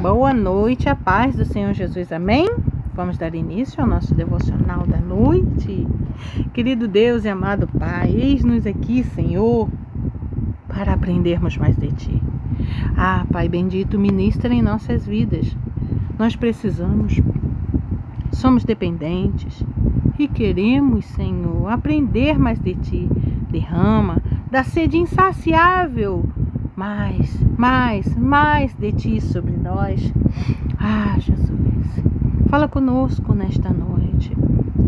Boa noite, a paz do Senhor Jesus, amém? Vamos dar início ao nosso devocional da noite. Querido Deus e amado Pai, eis-nos aqui, Senhor, para aprendermos mais de Ti. Pai bendito, ministra em nossas vidas. Nós precisamos, somos dependentes e queremos, Senhor, aprender mais de Ti. Derrama da sede insaciável mais de Ti sobre nós. Jesus, fala conosco nesta noite.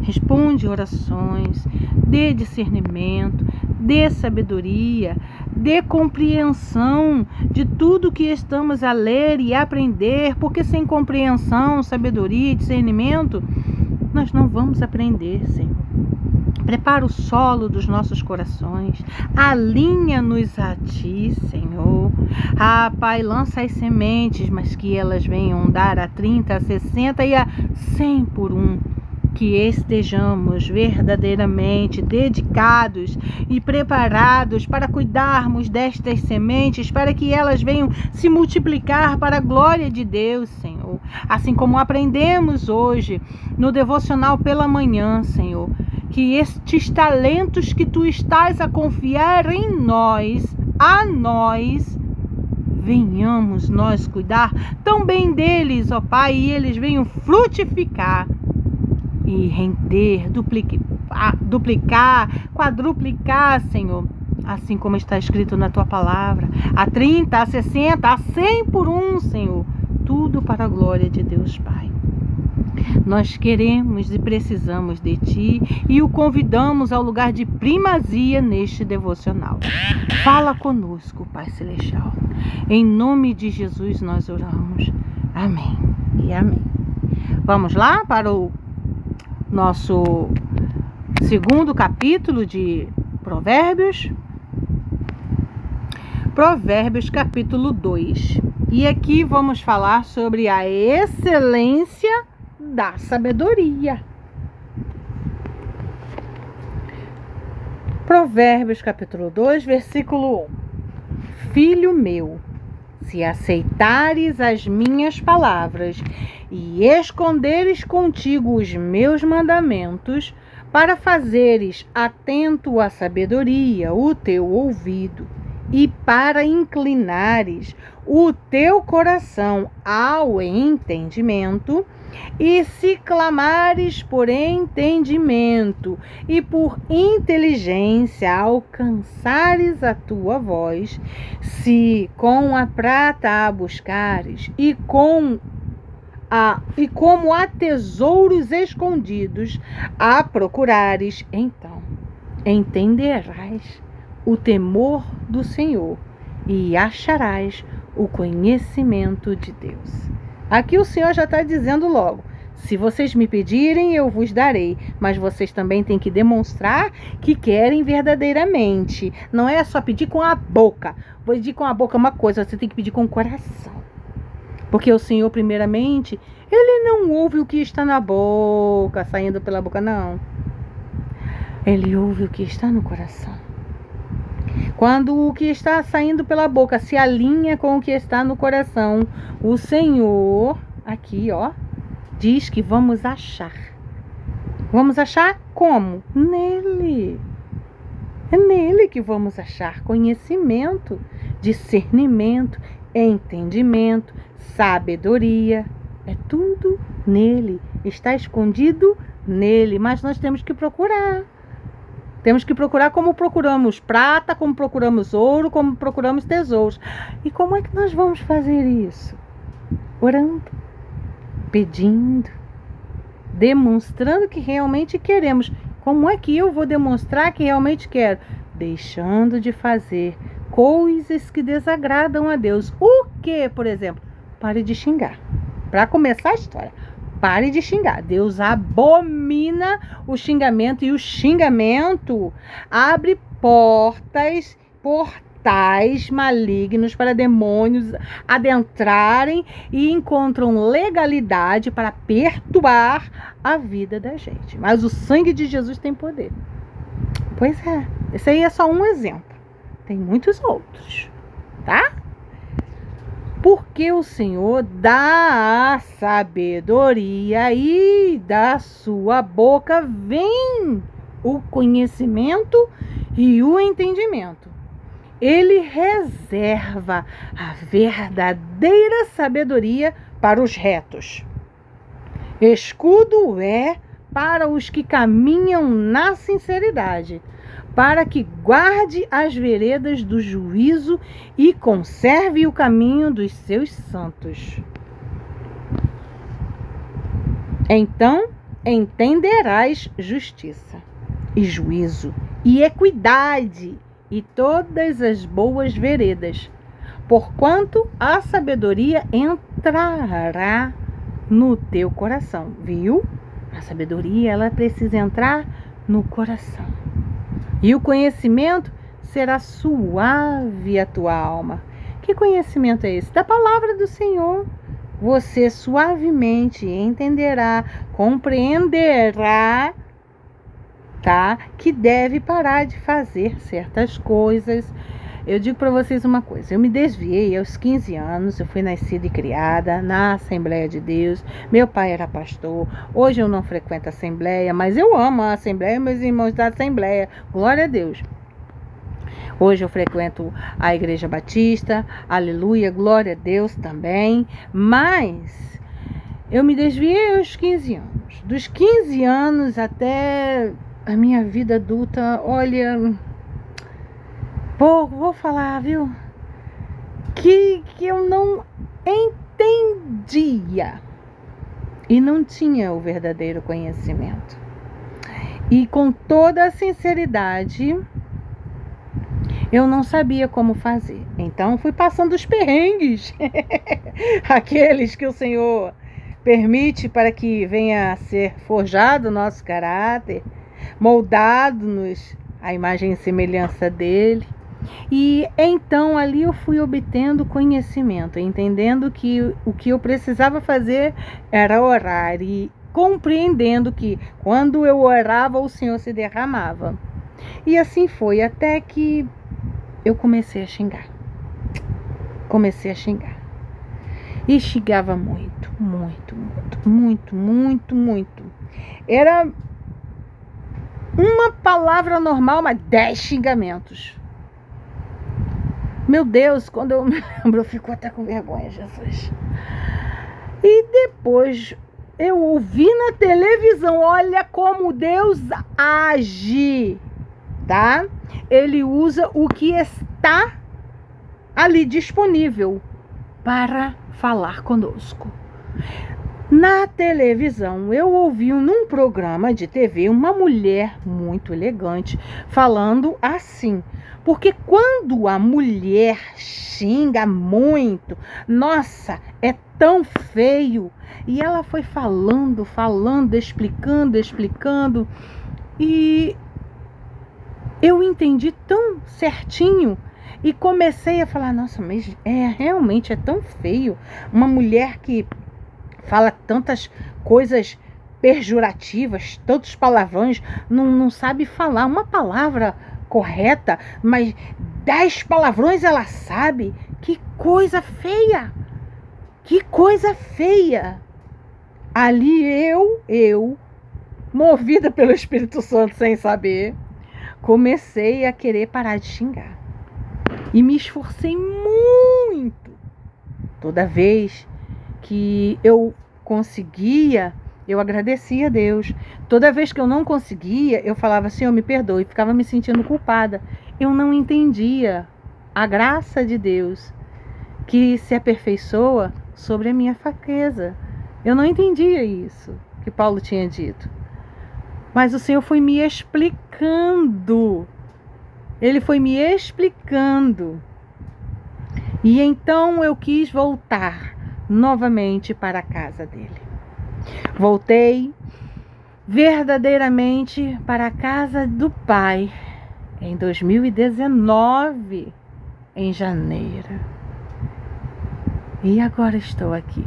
Responde orações, dê discernimento, dê sabedoria, dê compreensão de tudo que estamos a ler e aprender, porque sem compreensão, sabedoria e discernimento, nós não vamos aprender, Senhor. Prepara o solo dos nossos corações, alinha-nos a Ti, Senhor. Pai, lança as sementes, mas que elas venham dar a 30, a 60 e a 100 por um. Que estejamos verdadeiramente dedicados e preparados para cuidarmos destas sementes, para que elas venham se multiplicar para a glória de Deus, Senhor. Assim como aprendemos hoje no devocional pela manhã, Senhor, que estes talentos que Tu estás a confiar em nós, a nós, venhamos nós cuidar tão bem deles, ó Pai, e eles venham frutificar e render, duplicar, quadruplicar, Senhor, assim como está escrito na Tua palavra, a 30, a 60, a 100 por um, Senhor, tudo para a glória de Deus, Pai. Nós queremos e precisamos de Ti e o convidamos ao lugar de primazia neste devocional. Fala conosco, Pai Celestial. Em nome de Jesus nós oramos. Amém e amém. Vamos lá para o nosso segundo capítulo de Provérbios. Provérbios capítulo 2. E aqui vamos falar sobre a excelência da sabedoria. Provérbios capítulo 2, versículo 1. Filho meu, se aceitares as minhas palavras e esconderes contigo os meus mandamentos, para fazeres atento à sabedoria o teu ouvido, e para inclinares o teu coração ao entendimento, e se clamares por entendimento e por inteligência alcançares a tua voz, se com a prata a buscares e como a tesouros escondidos a procurares, então entenderás o temor do Senhor e acharás o conhecimento de Deus. Aqui o Senhor já está dizendo logo: se vocês me pedirem, eu vos darei. Mas vocês também têm que demonstrar que querem verdadeiramente. Não é só pedir com a boca. Vou pedir com a boca uma coisa, você tem que pedir com o coração. Porque o Senhor, primeiramente, Ele não ouve o que está na boca, saindo pela boca, não. Ele ouve o que está no coração. Quando o que está saindo pela boca se alinha com o que está no coração, o Senhor, aqui, diz que vamos achar. Vamos achar como? Nele. É nele que vamos achar conhecimento, discernimento, entendimento, sabedoria. É tudo nele. Está escondido nele, mas nós temos que procurar. Temos que procurar como procuramos prata, como procuramos ouro, como procuramos tesouros. E como é que nós vamos fazer isso? Orando, pedindo, demonstrando que realmente queremos. Como é que eu vou demonstrar que realmente quero? Deixando de fazer coisas que desagradam a Deus. O que, por exemplo? Pare de xingar. Para começar a história. Pare de xingar. Deus abomina o xingamento, e o xingamento abre portais malignos para demônios adentrarem e encontram legalidade para perturbar a vida da gente. Mas o sangue de Jesus tem poder. Pois é, esse aí é só um exemplo. Tem muitos outros, tá? porque o Senhor dá a sabedoria e da sua boca vem o conhecimento e o entendimento. Ele reserva a verdadeira sabedoria para os retos. Escudo é para os que caminham na sinceridade, para que guarde as veredas do juízo e conserve o caminho dos seus santos. Então entenderás justiça e juízo e equidade e todas as boas veredas, porquanto a sabedoria entrará no teu coração, viu? A sabedoria, ela precisa entrar no coração. E o conhecimento será suave a tua alma. Que conhecimento é esse? Da palavra do Senhor. Você suavemente entenderá, compreenderá, tá? Que deve parar de fazer certas coisas. Eu digo para vocês uma coisa, eu me desviei aos 15 anos, eu fui nascida e criada na Assembleia de Deus, meu pai era pastor, hoje eu não frequento a Assembleia, mas eu amo a Assembleia e meus irmãos da Assembleia, glória a Deus. Hoje eu frequento a Igreja Batista, aleluia, glória a Deus também, mas eu me desviei aos 15 anos, dos 15 anos até a minha vida adulta, olha... Vou falar, viu? Que eu não entendia e não tinha o verdadeiro conhecimento. E com toda a sinceridade, eu não sabia como fazer. Então fui passando os perrengues, aqueles que o Senhor permite para que venha a ser forjado o nosso caráter, moldado-nos à imagem e semelhança dele. E então ali eu fui obtendo conhecimento, entendendo que o que eu precisava fazer era orar e compreendendo que quando eu orava o Senhor se derramava. E assim foi, até que eu comecei a xingar. E xingava muito. Era uma palavra normal, mas 10 xingamentos. Meu Deus, quando eu me lembro, eu fico até com vergonha, Jesus. E depois eu ouvi na televisão, olha como Deus age, tá? Ele usa o que está ali disponível para falar conosco. Na televisão, eu ouvi num programa de TV uma mulher muito elegante falando assim. Porque quando a mulher xinga muito, nossa, é tão feio. E ela foi falando, explicando. E eu entendi tão certinho. E comecei a falar, nossa, mas realmente é tão feio. Uma mulher que fala tantas coisas pejorativas, tantos palavrões, não sabe falar uma palavra correta, mas 10 palavrões ela sabe. Que coisa feia! Ali eu, movida pelo Espírito Santo sem saber, comecei a querer parar de xingar. E me esforcei muito. Toda vez que eu conseguia, eu agradecia a Deus. Toda vez que eu não conseguia, eu falava, Senhor, me perdoe. Ficava me sentindo culpada. Eu não entendia a graça de Deus que se aperfeiçoa sobre a minha fraqueza. Eu não entendia isso que Paulo tinha dito. Mas o Senhor foi me explicando. Ele foi me explicando. E então eu quis voltar novamente para a casa dele. Voltei verdadeiramente para a casa do Pai em 2019, em janeiro. E agora estou aqui.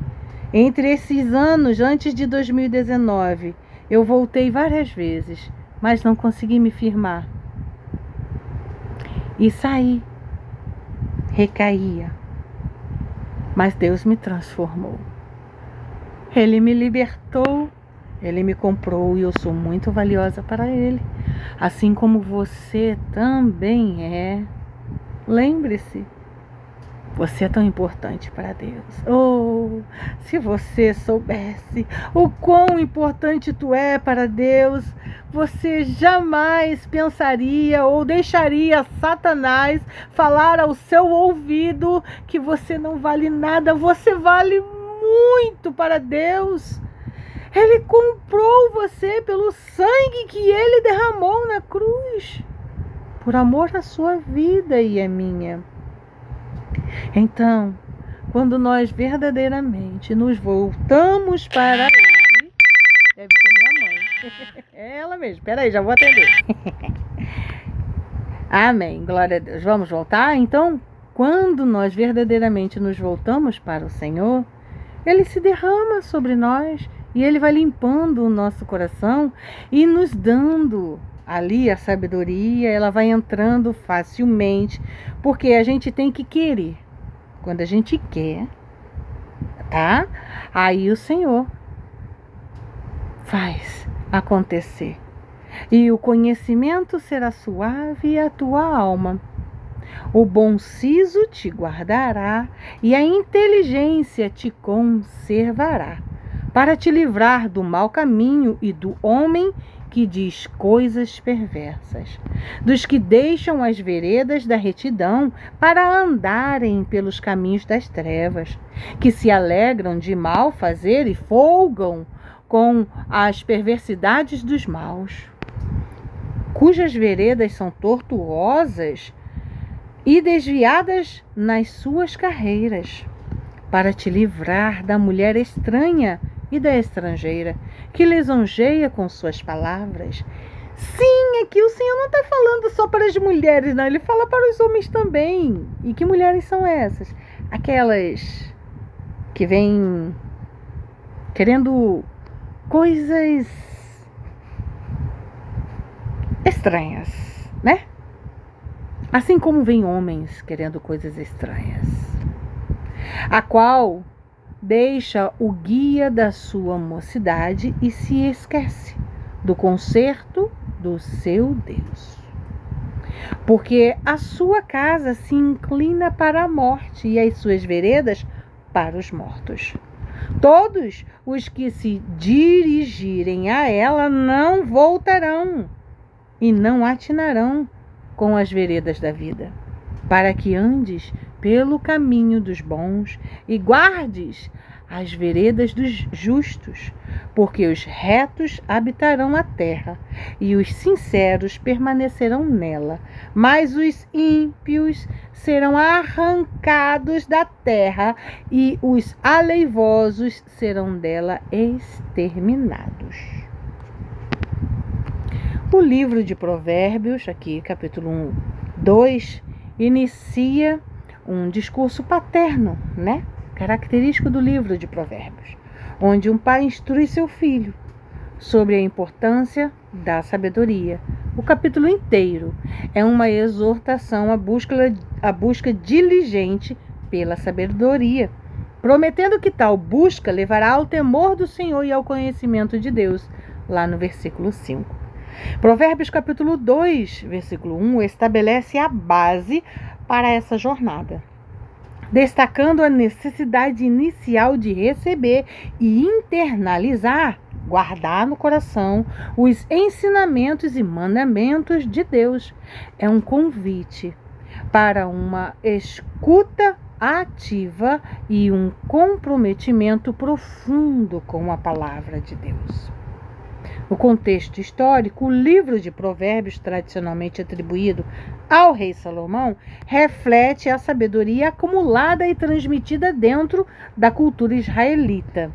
Entre esses anos, antes de 2019, eu voltei várias vezes, mas não consegui me firmar. E saí, recaía. mas Deus me transformou. Ele me libertou, Ele me comprou e eu sou muito valiosa para Ele, assim como você também é. Lembre-se, você é tão importante para Deus. Oh, se você soubesse o quão importante tu é para Deus, você jamais pensaria ou deixaria Satanás falar ao seu ouvido que você não vale nada. Você vale muito para Deus. Ele comprou você pelo sangue que Ele derramou na cruz, por amor à sua vida e à minha. Então, quando nós verdadeiramente nos voltamos para Ele, deve ser minha mãe, é ela mesmo, peraí, já vou atender. Amém, glória a Deus. Vamos voltar? Então, quando nós verdadeiramente nos voltamos para o Senhor, Ele se derrama sobre nós e Ele vai limpando o nosso coração e nos dando ali a sabedoria. Ela vai entrando facilmente, porque a gente tem que querer. Quando a gente quer, tá? Aí o Senhor faz acontecer. E o conhecimento será suave a tua alma. O bom siso te guardará e a inteligência te conservará, para te livrar do mau caminho e do homem que diz coisas perversas, dos que deixam as veredas da retidão para andarem pelos caminhos das trevas, que se alegram de mal fazer e folgam com as perversidades dos maus, cujas veredas são tortuosas e desviadas nas suas carreiras, para te livrar da mulher estranha e da estrangeira, que lisonjeia com suas palavras. Sim, aqui o Senhor não está falando só para as mulheres, não. Ele fala para os homens também. E que mulheres são essas? Aquelas que vêm querendo coisas estranhas, né? Assim como vem homens querendo coisas estranhas, a qual deixa o guia da sua mocidade e se esquece do conserto do seu Deus. Porque a sua casa se inclina para a morte e as suas veredas para os mortos. Todos os que se dirigirem a ela não voltarão e não atinarão com as veredas da vida, para que andes pelo caminho dos bons e guardes as veredas dos justos, porque os retos habitarão a terra e os sinceros permanecerão nela, mas os ímpios serão arrancados da terra e os aleivosos serão dela exterminados. O livro de Provérbios, aqui capítulo 2, inicia um discurso paterno, né? Característico do livro de Provérbios, onde um pai instrui seu filho sobre a importância da sabedoria. O capítulo inteiro é uma exortação à busca diligente pela sabedoria, prometendo que tal busca levará ao temor do Senhor e ao conhecimento de Deus, lá no versículo 5. Provérbios capítulo 2, versículo 1, estabelece a base para essa jornada, destacando a necessidade inicial de receber e internalizar, guardar no coração os ensinamentos e mandamentos de Deus. É um convite para uma escuta ativa e um comprometimento profundo com a palavra de Deus. No contexto histórico, o livro de Provérbios, tradicionalmente atribuído ao rei Salomão, reflete a sabedoria acumulada e transmitida dentro da cultura israelita.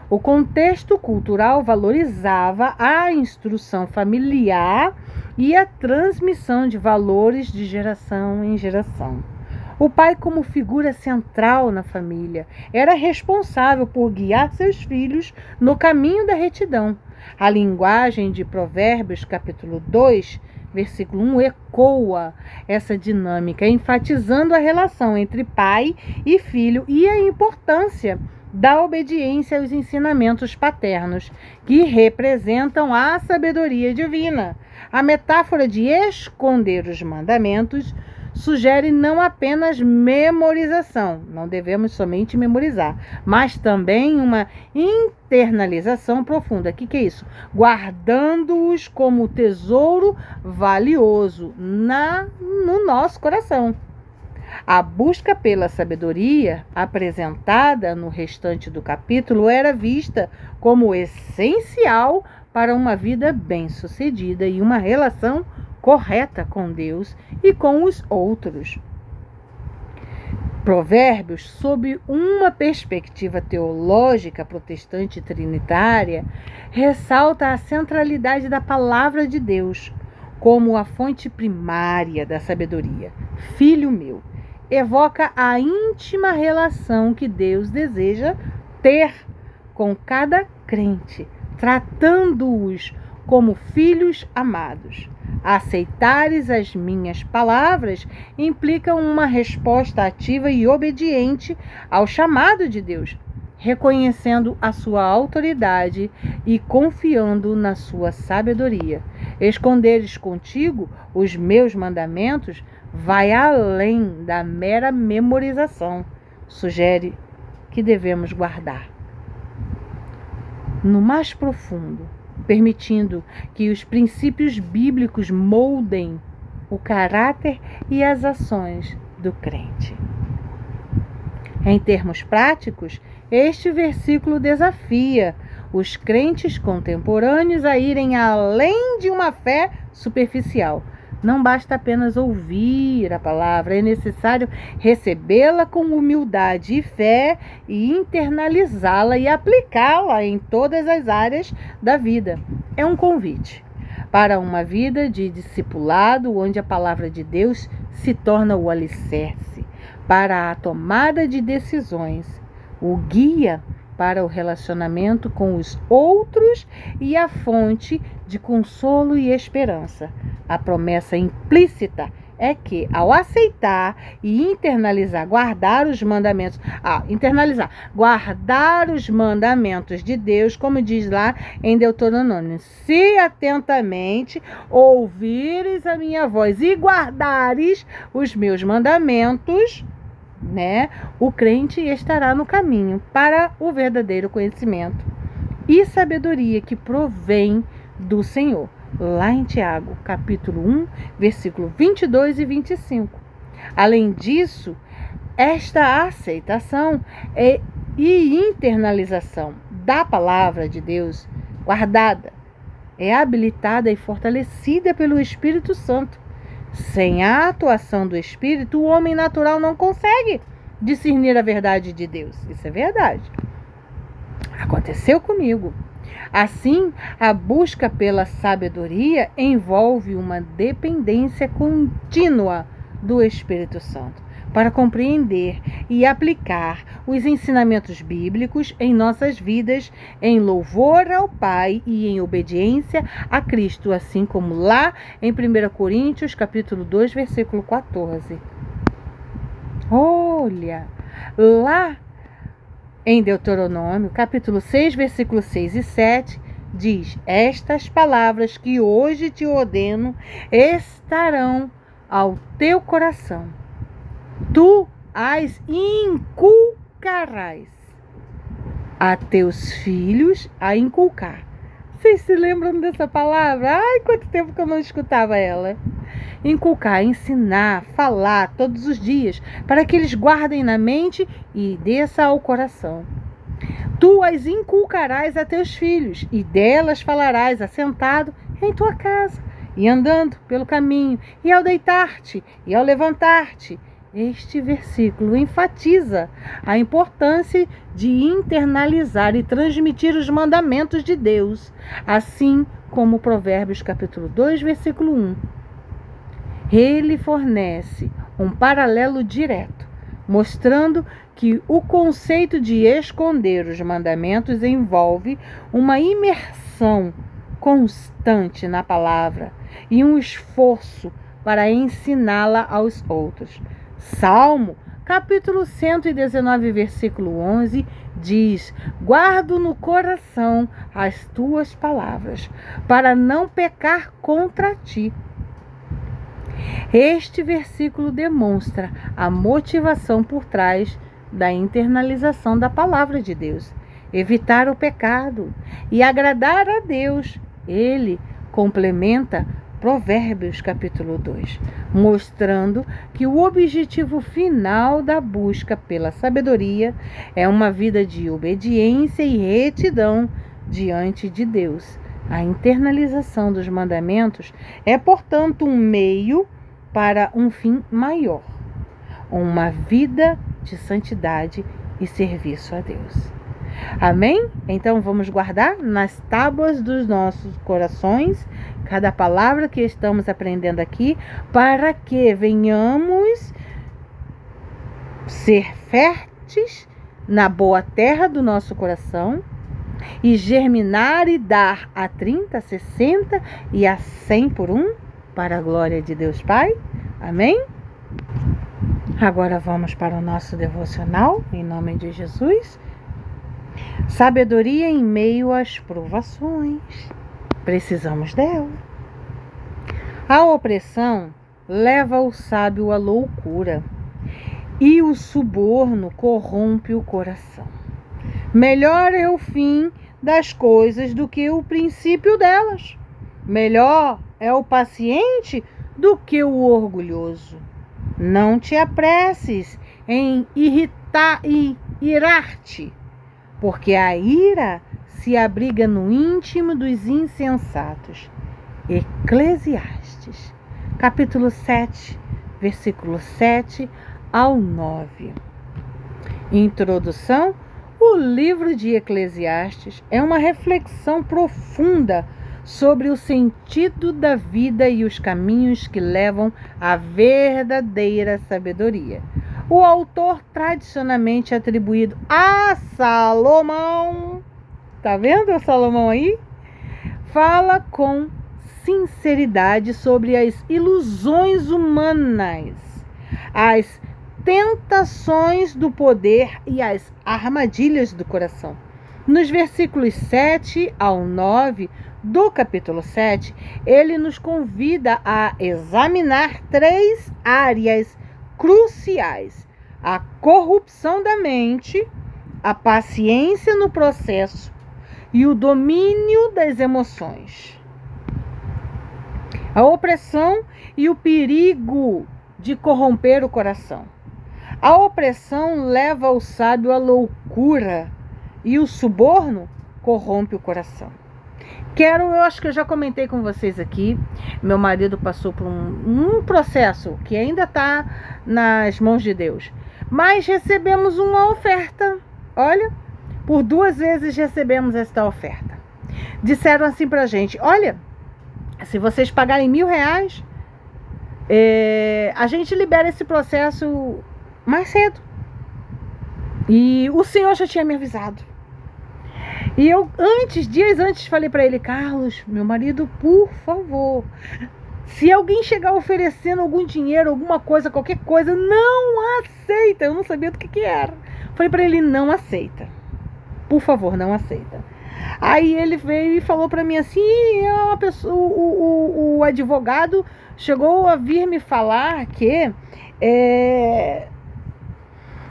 O contexto cultural valorizava a instrução familiar e a transmissão de valores de geração em geração. O pai, como figura central na família, era responsável por guiar seus filhos no caminho da retidão. A linguagem de Provérbios, capítulo 2, versículo 1, ecoa essa dinâmica, enfatizando a relação entre pai e filho e a importância da obediência aos ensinamentos paternos, que representam a sabedoria divina. A metáfora de esconder os mandamentos sugere não apenas memorização, não devemos somente memorizar, mas também uma internalização profunda. O que é isso? Guardando-os como tesouro valioso no nosso coração. A busca pela sabedoria, apresentada no restante do capítulo, era vista como essencial para uma vida bem-sucedida e uma relação correta com Deus e com os outros. Provérbios, sob uma perspectiva teológica protestante trinitária, ressalta a centralidade da palavra de Deus como a fonte primária da sabedoria. Filho meu, evoca a íntima relação que Deus deseja ter com cada crente, tratando-os como filhos amados. Aceitares as minhas palavras implica uma resposta ativa e obediente ao chamado de Deus, reconhecendo a sua autoridade e confiando na sua sabedoria. Esconderes contigo os meus mandamentos vai além da mera memorização. Sugere que devemos guardar no mais profundo, permitindo que os princípios bíblicos moldem o caráter e as ações do crente. Em termos práticos, este versículo desafia os crentes contemporâneos a irem além de uma fé superficial. Não basta apenas ouvir a palavra, é necessário recebê-la com humildade e fé e internalizá-la e aplicá-la em todas as áreas da vida. É um convite para uma vida de discipulado, onde a palavra de Deus se torna o alicerce para a tomada de decisões, o guia para o relacionamento com os outros e a fonte de consolo e esperança. A promessa implícita é que, ao aceitar e internalizar, guardar os mandamentos de Deus, como diz lá em Deuteronômio, se atentamente ouvires a minha voz e guardares os meus mandamentos, o crente estará no caminho para o verdadeiro conhecimento e sabedoria que provém do Senhor. Lá em Tiago, capítulo 1, versículo 22 e 25. Além disso, esta aceitação e internalização da palavra de Deus guardada é habilitada e fortalecida pelo Espírito Santo. Sem a atuação do Espírito, o homem natural não consegue discernir a verdade de Deus. Isso é verdade. Aconteceu comigo. Assim, a busca pela sabedoria envolve uma dependência contínua do Espírito Santo para compreender e aplicar os ensinamentos bíblicos em nossas vidas, em louvor ao Pai e em obediência a Cristo, assim como lá em 1 Coríntios, capítulo 2, versículo 14. Olha, lá em Deuteronômio, capítulo 6, versículos 6 e 7, diz: estas palavras que hoje te ordeno estarão ao teu coração. Tu as inculcarás a teus filhos a inculcar. Vocês se lembram dessa palavra? Ai, quanto tempo que eu não escutava ela. Inculcar, ensinar, falar todos os dias, para que eles guardem na mente e desça ao coração. Tu as inculcarás a teus filhos, e delas falarás assentado em tua casa, e andando pelo caminho, e ao deitar-te, e ao levantar-te. Este versículo enfatiza a importância de internalizar e transmitir os mandamentos de Deus, assim como Provérbios capítulo 2, versículo 1. Ele fornece um paralelo direto, mostrando que o conceito de esconder os mandamentos envolve uma imersão constante na palavra, e um esforço para ensiná-la aos outros. Salmo, capítulo 119, versículo 11, diz: guardo no coração as tuas palavras, para não pecar contra ti. Este versículo demonstra a motivação por trás da internalização da palavra de Deus: evitar o pecado e agradar a Deus. Ele complementa Provérbios capítulo 2, mostrando que o objetivo final da busca pela sabedoria é uma vida de obediência e retidão diante de Deus. A internalização dos mandamentos é, portanto, um meio para um fim maior, uma vida de santidade e serviço a Deus. Amém? Então vamos guardar nas tábuas dos nossos corações cada palavra que estamos aprendendo aqui, para que venhamos ser férteis na boa terra do nosso coração e germinar e dar a 30, 60 e a 100 por um, para a glória de Deus Pai. Amém? Agora vamos para o nosso devocional, em nome de Jesus. Sabedoria em meio às provações. Precisamos dela. A opressão leva o sábio à loucura, e o suborno corrompe o coração. Melhor é o fim das coisas do que o princípio delas. Melhor é o paciente do que o orgulhoso. Não te apresses em irar-te, porque a ira se abriga no íntimo dos insensatos. Eclesiastes, capítulo 7, versículo 7 ao 9. Introdução. O livro de Eclesiastes é uma reflexão profunda sobre o sentido da vida e os caminhos que levam à verdadeira sabedoria. O autor, tradicionalmente atribuído a Salomão, tá vendo o Salomão aí? Fala com sinceridade sobre as ilusões humanas, as tentações do poder e as armadilhas do coração. Nos versículos 7 ao 9 do capítulo 7, ele nos convida a examinar 3 áreas cruciais: a corrupção da mente, a paciência no processo e o domínio das emoções. A opressão e o perigo de corromper o coração. A opressão leva o sábio à loucura e o suborno corrompe o coração. Eu acho que eu já comentei com vocês aqui, meu marido passou por um processo que ainda está nas mãos de Deus, mas recebemos uma oferta. Olha, por 2 vezes recebemos esta oferta. Disseram assim pra gente: olha, se vocês pagarem R$1.000, a gente libera esse processo mais cedo. E o Senhor já tinha me avisado. E eu, dias antes, falei para ele: Carlos, meu marido, por favor, se alguém chegar oferecendo algum dinheiro, alguma coisa, qualquer coisa, não aceita. Eu não sabia do que era. Falei para ele: não aceita. Por favor, não aceita. Aí ele veio e falou para mim assim: uma pessoa, o advogado chegou a vir me falar que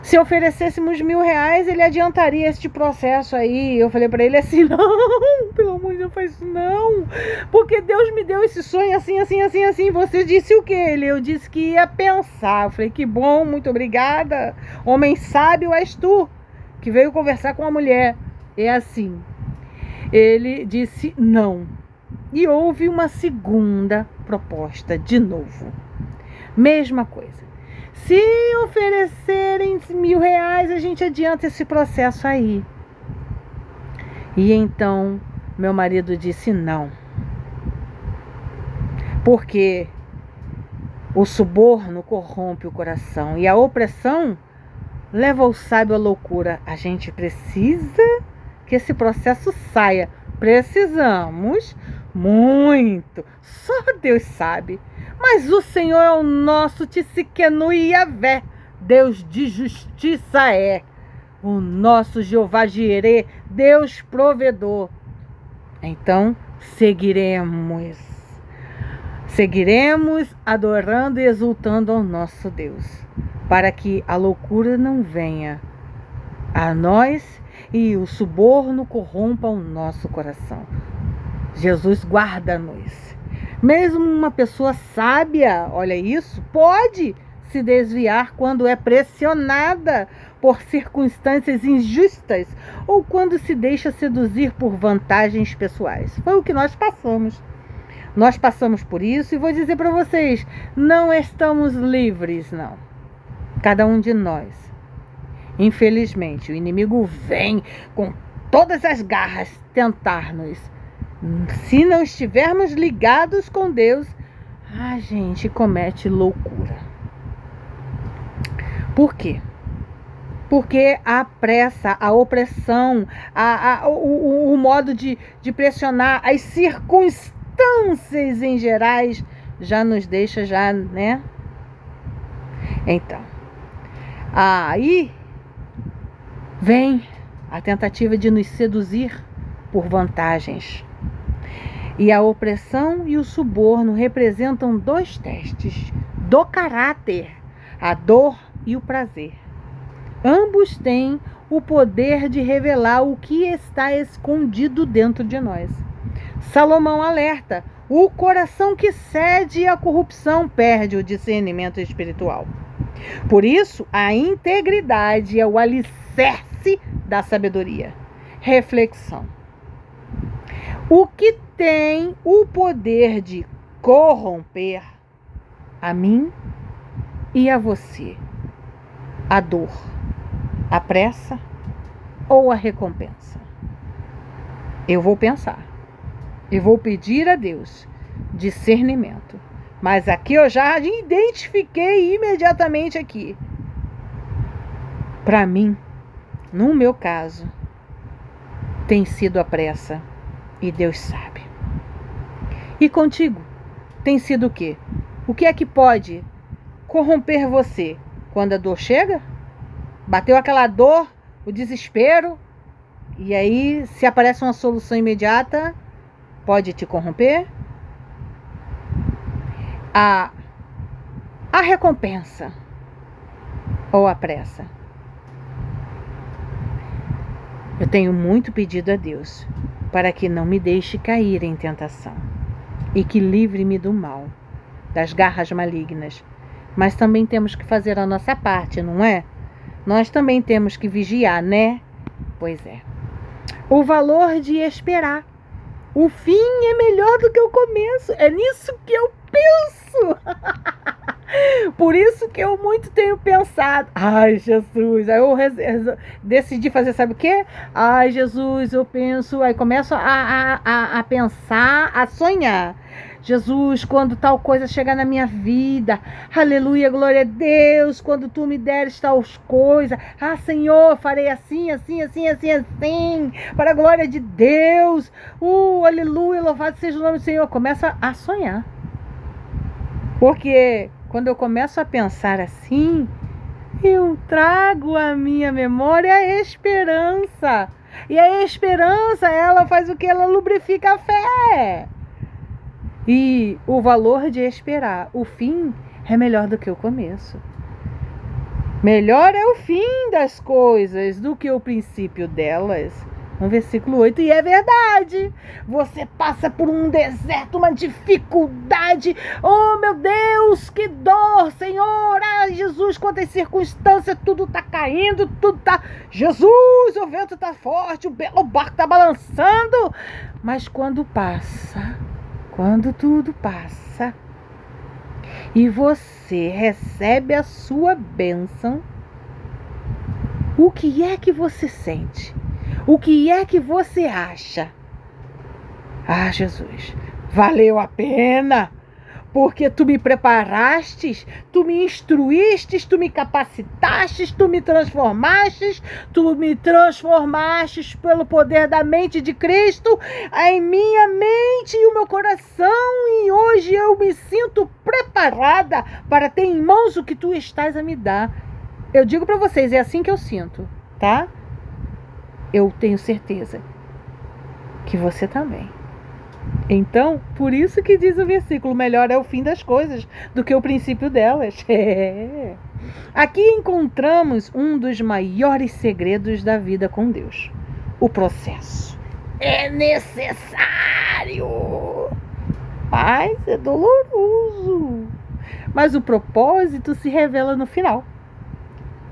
se oferecêssemos R$1.000, ele adiantaria este processo aí. Eu falei para ele assim: não, pelo amor de Deus, faz isso não, porque Deus me deu esse sonho assim, assim, assim, assim. Você disse o quê? Eu disse que ia pensar. Eu falei: que bom, muito obrigada. Homem sábio és tu, que veio conversar com a mulher. É assim. Ele disse não. E houve uma segunda proposta de novo. Mesma coisa. Se oferecerem R$1.000, a gente adianta esse processo aí. E então, meu marido disse não. Porque o suborno corrompe o coração e a opressão leva o sábio à loucura. A gente precisa que esse processo saia. Precisamos Muito. Só Deus sabe. Mas o Senhor é o nosso Tsidkenu Yahvé, Deus de justiça é. O nosso Jeová Jireh, Deus provedor. Então, seguiremos adorando e exultando ao nosso Deus, para que a loucura não venha a nós e o suborno corrompa o nosso coração. Jesus guarda-nos. Mesmo uma pessoa sábia, olha isso, pode se desviar quando é pressionada por circunstâncias injustas ou quando se deixa seduzir por vantagens pessoais. Foi o que nós passamos. Nós passamos por isso e vou dizer para vocês, não estamos livres, não. Cada um de nós. Infelizmente, o inimigo vem com todas as garras tentar-nos. Se não estivermos ligados com Deus, a gente comete loucura. Por quê? Porque a pressa, a opressão, o modo de pressionar, as circunstâncias em gerais já nos deixa né? Então, aí vem a tentativa de nos seduzir por vantagens. E a opressão e o suborno representam dois testes do caráter, a dor e o prazer. Ambos têm o poder de revelar o que está escondido dentro de nós. Salomão alerta: o coração que cede à corrupção perde o discernimento espiritual. Por isso, a integridade é o alicerce da sabedoria. Reflexão. O que tem o poder de corromper a mim e a você? A dor, a pressa ou a recompensa? Eu vou pensar. Eu vou pedir a Deus discernimento. Mas aqui eu já identifiquei imediatamente aqui. Para mim, no meu caso, tem sido a pressa. E Deus sabe. E contigo, tem sido o quê? O que é que pode corromper você? Quando a dor chega? Bateu aquela dor, o desespero, e aí se aparece uma solução imediata, pode te corromper? A recompensa ou a pressa? Eu tenho muito pedido a Deus para que não me deixe cair em tentação e que livre-me do mal, das garras malignas. Mas também temos que fazer a nossa parte, não é? Nós também temos que vigiar, né? Pois é. O valor de esperar. O fim é melhor do que o começo. É nisso que eu penso. Por isso que eu muito tenho pensado. Ai, Jesus. Aí eu decidi fazer, sabe o quê? Ai, Jesus, eu penso. Aí começo a pensar, a sonhar. Jesus, quando tal coisa chegar na minha vida, aleluia, glória a Deus, quando tu me deres tal coisa, Senhor, farei assim, assim, assim, assim, assim, para a glória de Deus, aleluia, louvado seja o nome do Senhor. Começa a sonhar, porque quando eu começo a pensar assim, eu trago à minha memória a esperança, e a esperança, ela faz o que? Ela lubrifica a fé. E o valor de esperar, o fim é melhor do que o começo. Melhor é o fim das coisas do que o princípio delas. No versículo 8, e é verdade. Você passa por um deserto, uma dificuldade. Oh, meu Deus, que dor, Senhor. Jesus, quantas circunstâncias, tudo está caindo, tudo está... Jesus, o vento está forte, o barco está balançando. Mas quando tudo passa e você recebe a sua bênção, o que é que você sente? O que é que você acha? Jesus, valeu a pena, porque tu me preparastes, tu me instruístes, tu me capacitastes, tu me transformastes pelo poder da mente de Cristo em minha mente e o meu coração, e hoje eu me sinto preparada para ter em mãos o que tu estás a me dar. Eu digo para vocês, é assim que eu sinto, tá? Eu tenho certeza que você também. Então, por isso que diz o versículo, melhor é o fim das coisas do que o princípio delas. Aqui encontramos um dos maiores segredos da vida com Deus. O processo. É necessário, mas é doloroso. Mas o propósito se revela no final.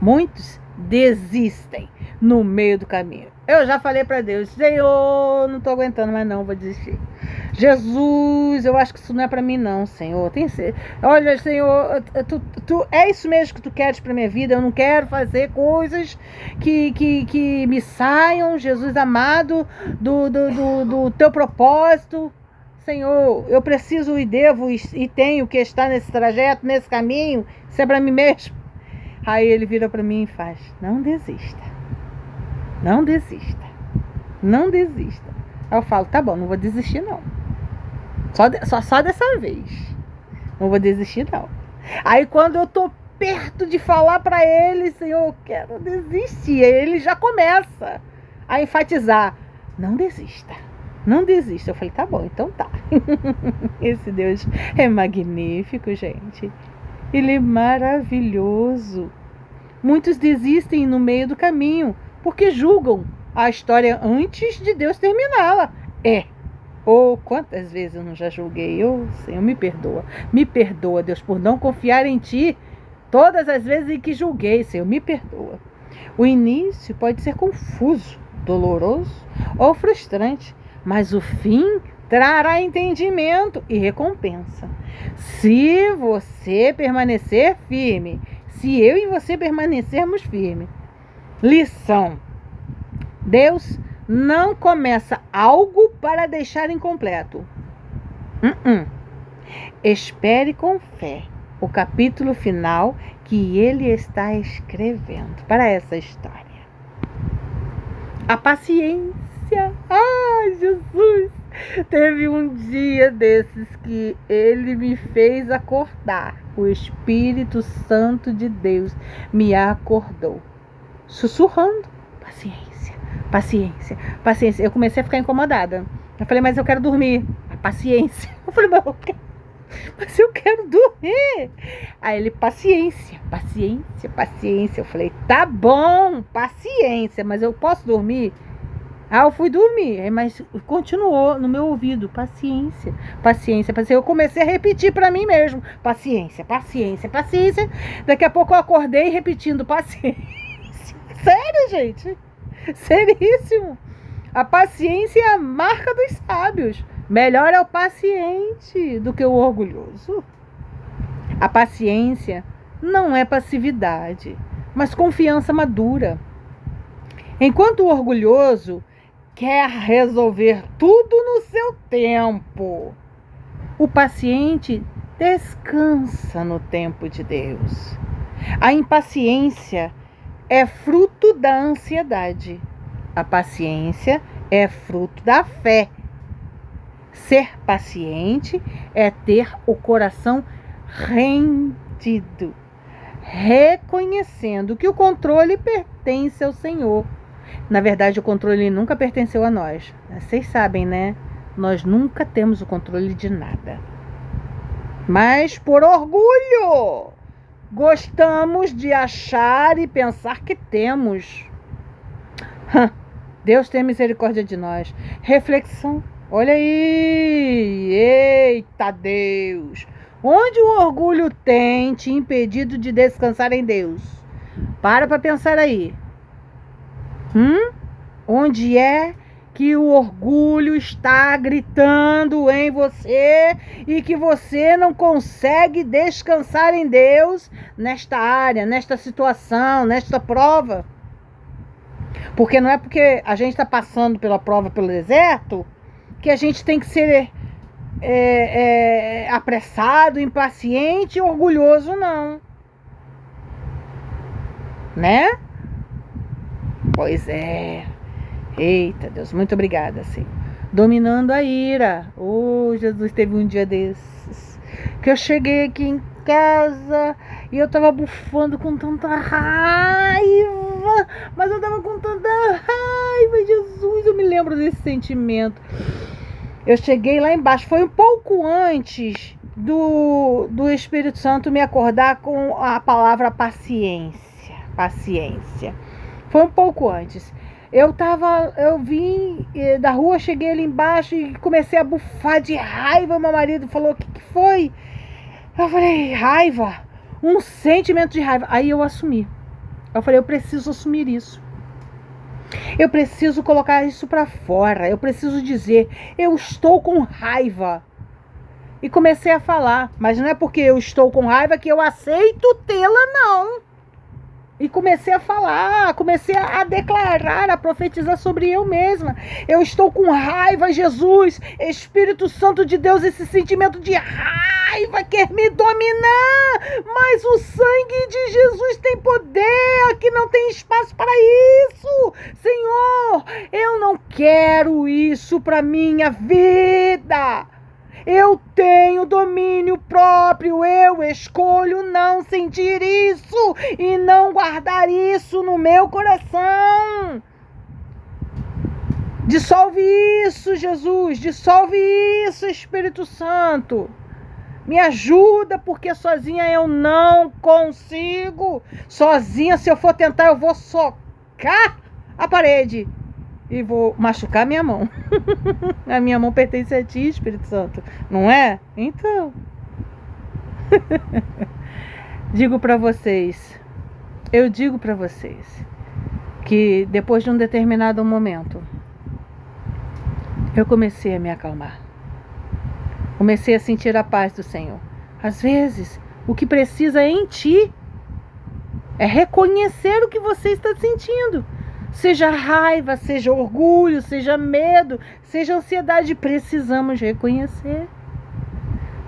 Muitos desistem no meio do caminho. Eu já falei para Deus, Senhor, não estou aguentando mais não, vou desistir. Jesus, eu acho que isso não é para mim não, Senhor. Olha, Senhor, é isso mesmo que tu queres para minha vida? Eu não quero fazer coisas que me saiam, Jesus amado, do teu propósito. Senhor, eu preciso e devo e tenho que estar nesse trajeto, nesse caminho. Isso é para mim mesmo. Aí ele vira para mim e faz, não desista. Não desista. Não desista. Aí eu falo, tá bom, não vou desistir não. Só dessa vez. Não vou desistir não. Aí quando eu tô perto de falar para ele, Senhor, eu quero desistir, aí ele já começa a enfatizar, não desista. Não desista. Eu falei, tá bom, então tá. Esse Deus é magnífico, gente. Ele é maravilhoso. Muitos desistem no meio do caminho, porque julgam a história antes de Deus terminá-la. Quantas vezes eu não já julguei? Senhor, me perdoa. Me perdoa, Deus, por não confiar em Ti. Todas as vezes em que julguei, Senhor, me perdoa. O início pode ser confuso, doloroso ou frustrante, mas o fim trará entendimento e recompensa. Se você permanecer firme, se eu e você permanecermos firmes. Lição: Deus não começa algo para deixar incompleto. Espere com fé o capítulo final que Ele está escrevendo para essa história. A paciência. Ai, Jesus! Teve um dia desses que Ele me fez acordar. O Espírito Santo de Deus me acordou, sussurrando, paciência, paciência, paciência. Eu comecei a ficar incomodada. Eu falei, mas eu quero dormir. Paciência. Eu falei, mas eu quero dormir. Aí ele, paciência, paciência, paciência. Eu falei, tá bom, paciência, mas eu posso dormir? Eu fui dormir, mas continuou no meu ouvido, paciência, paciência, paciência. Eu comecei a repetir para mim mesmo, paciência, paciência, paciência. Daqui a pouco eu acordei repetindo, paciência. Sério, gente? Seríssimo. A paciência é a marca dos sábios. Melhor é o paciente do que o orgulhoso. A paciência não é passividade, mas confiança madura. Enquanto o orgulhoso quer resolver tudo no seu tempo, o paciente descansa no tempo de Deus. A impaciência é fruto da ansiedade. A paciência é fruto da fé. Ser paciente é ter o coração rendido, reconhecendo que o controle pertence ao Senhor. Na verdade, o controle nunca pertenceu a nós. Vocês sabem, né? Nós nunca temos o controle de nada. Mas por orgulho, gostamos de achar e pensar que temos. Deus tem misericórdia de nós. Reflexão. Olha aí. Eita Deus. Onde o orgulho tem te impedido de descansar em Deus? Para pensar aí. Onde é que o orgulho está gritando em você e que você não consegue descansar em Deus nesta área, nesta situação, nesta prova? Porque não é porque a gente está passando pela prova, pelo deserto, que a gente tem que ser apressado, impaciente, orgulhoso, não. Né? Pois é. Eita, Deus, muito obrigada, Senhor. Dominando a ira. Oh, Jesus, teve um dia desses que eu cheguei aqui em casa e eu tava bufando com tanta raiva, mas eu tava com tanta raiva, Jesus, eu me lembro desse sentimento. Eu cheguei lá embaixo, foi um pouco antes do Espírito Santo me acordar com a palavra paciência. Paciência. Foi um pouco antes. Eu vim da rua, cheguei ali embaixo e comecei a bufar de raiva. Meu marido falou: o que foi? Eu falei: raiva, um sentimento de raiva. Aí eu assumi. Eu falei: eu preciso assumir isso. Eu preciso colocar isso para fora. Eu preciso dizer: eu estou com raiva. E comecei a falar, mas não é porque eu estou com raiva que eu aceito tê-la, não. E comecei a falar, comecei a declarar, a profetizar sobre eu mesma. Eu estou com raiva, Jesus, Espírito Santo de Deus, esse sentimento de raiva quer me dominar. Mas o sangue de Jesus tem poder, aqui não tem espaço para isso. Senhor, eu não quero isso para minha vida. Eu tenho domínio próprio, eu escolho não sentir isso e não guardar isso no meu coração. Dissolve isso, Jesus, dissolve isso, Espírito Santo. Me ajuda, porque sozinha eu não consigo. Sozinha, se eu for tentar, eu vou socar a parede. E vou machucar minha mão. A minha mão pertence a ti, Espírito Santo. Não é? Então. Digo para vocês. Eu digo para vocês. Que depois de um determinado momento. Eu comecei a me acalmar. Comecei a sentir a paz do Senhor. Às vezes, o que precisa em ti é reconhecer o que você está sentindo. Seja raiva, seja orgulho, seja medo, seja ansiedade, precisamos reconhecer.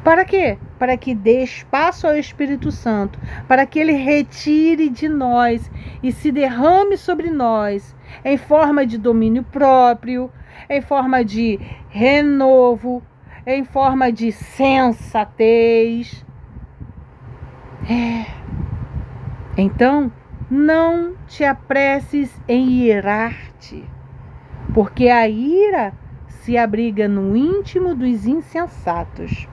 Para quê? Para que dê espaço ao Espírito Santo, para que ele retire de nós e se derrame sobre nós em forma de domínio próprio, em forma de renovo, em forma de sensatez. Então, não te apresses em irar-te, porque a ira se abriga no íntimo dos insensatos.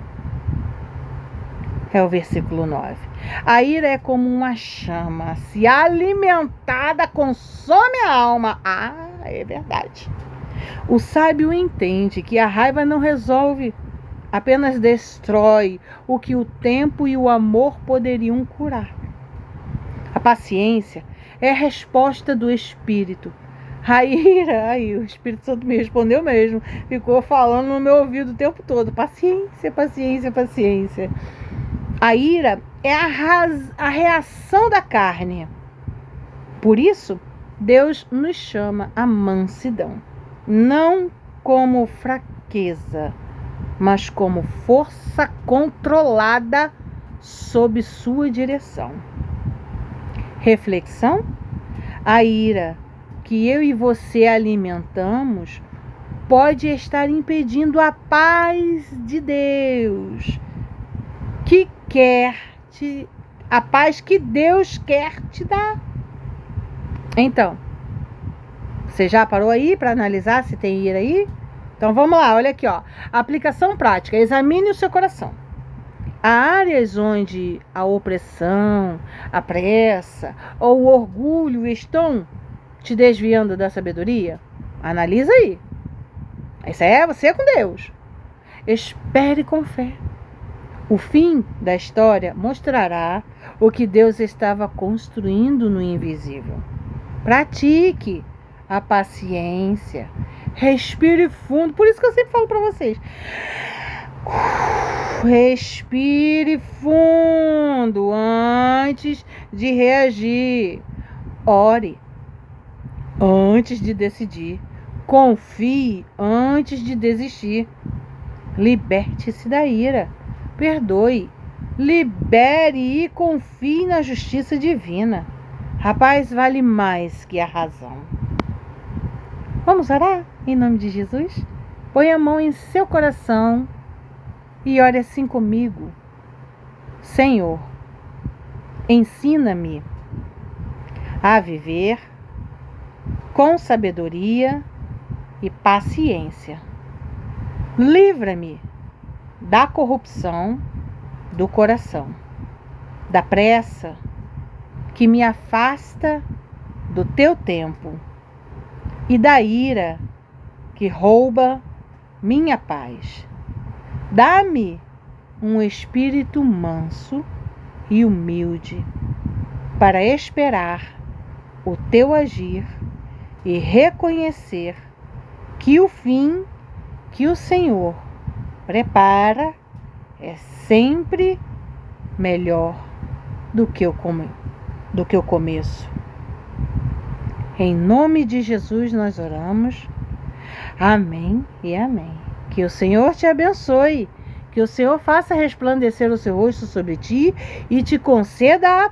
É o versículo 9. A ira é como uma chama, se alimentada consome a alma. Ah, é verdade. O sábio entende que a raiva não resolve, apenas destrói o que o tempo e o amor poderiam curar. A paciência é a resposta do Espírito. A ira, aí o Espírito Santo me respondeu mesmo, ficou falando no meu ouvido o tempo todo. Paciência, paciência, paciência. A ira é a reação da carne. Por isso, Deus nos chama à mansidão. Não como fraqueza, mas como força controlada sob sua direção. Reflexão: a ira que eu e você alimentamos pode estar impedindo a paz de Deus, a paz que Deus quer te dar. Então, você já parou aí para analisar se tem ira aí? Então vamos lá, olha aqui, ó. Aplicação prática: examine o seu coração. Há áreas onde a opressão, a pressa ou o orgulho estão te desviando da sabedoria? Analisa aí. Isso é você com Deus. Espere com fé. O fim da história mostrará o que Deus estava construindo no invisível. Pratique a paciência. Respire fundo. Por isso que eu sempre falo para vocês. Respire fundo antes de reagir. Ore antes de decidir. Confie antes de desistir. liberte-se da ira, perdoe, libere e confie na justiça divina. A paz vale mais que a razão. Vamos orar em nome de Jesus? Põe a mão em seu coração e ore assim comigo. Senhor, ensina-me a viver com sabedoria e paciência. Livra-me da corrupção do coração, da pressa que me afasta do teu tempo e da ira que rouba minha paz. Dá-me um espírito manso e humilde para esperar o teu agir e reconhecer que o fim que o Senhor prepara é sempre melhor do que o começo. Em nome de Jesus nós oramos. Amém e amém. Que o Senhor te abençoe, que o Senhor faça resplandecer o seu rosto sobre ti e te conceda a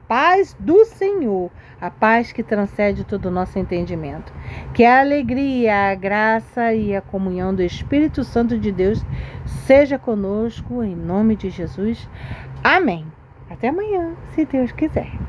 paz do Senhor, a paz que transcende todo o nosso entendimento. Que a alegria, a graça e a comunhão do Espírito Santo de Deus seja conosco, em nome de Jesus. Amém. Até amanhã, se Deus quiser.